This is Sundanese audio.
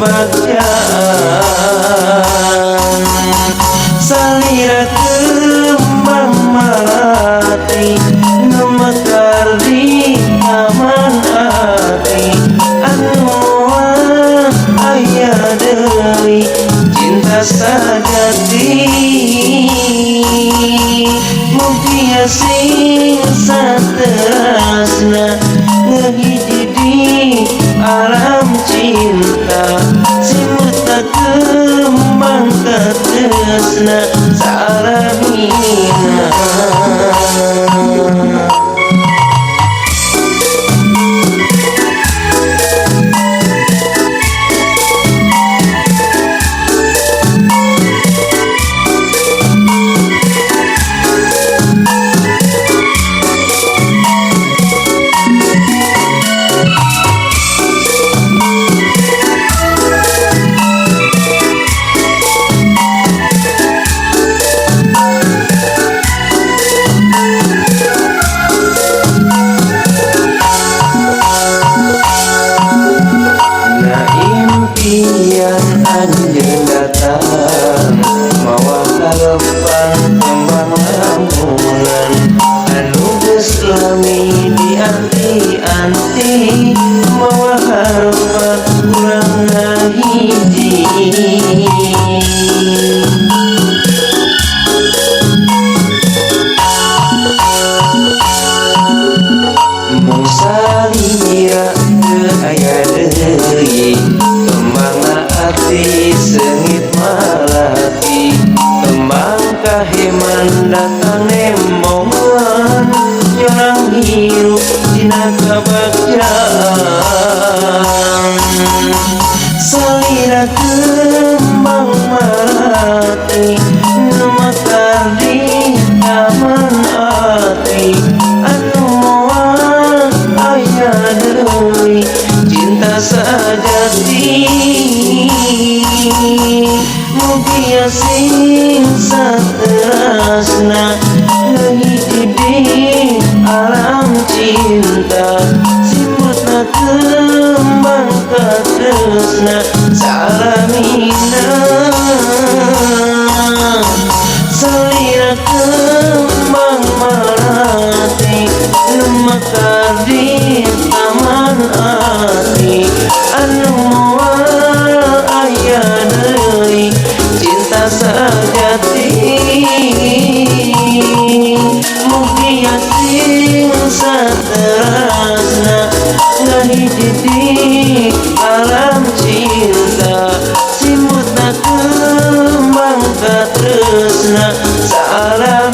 kebahagiaan. Salira kembang melati mekar di taman hati, anu aya deui cinta sajati. Mugia sing saterasna ngehiji di alam cinta, simut tak kembang katresna salamina. Anjeun datang mawa harapan kembang lamunan, anu geus lami di anti-anti mawa harapan urang ngahiji. Mung salira teu aya deui kembang hati sengit malati, kembang kaheman datang nemongan, jorang hirup dina kabagjaan. Salira kembang melati mekar di taman hati, anu aya deui cinta sajati. Mugia sing saterasna ngehiji di alam cinta, simutna kembang katresna salamina. Salira kembang melati mekar di taman hati, anu aya deui cinta sajati. Mugia sing saterasna ngahiji di alam cinta, simutna kembang katresna salam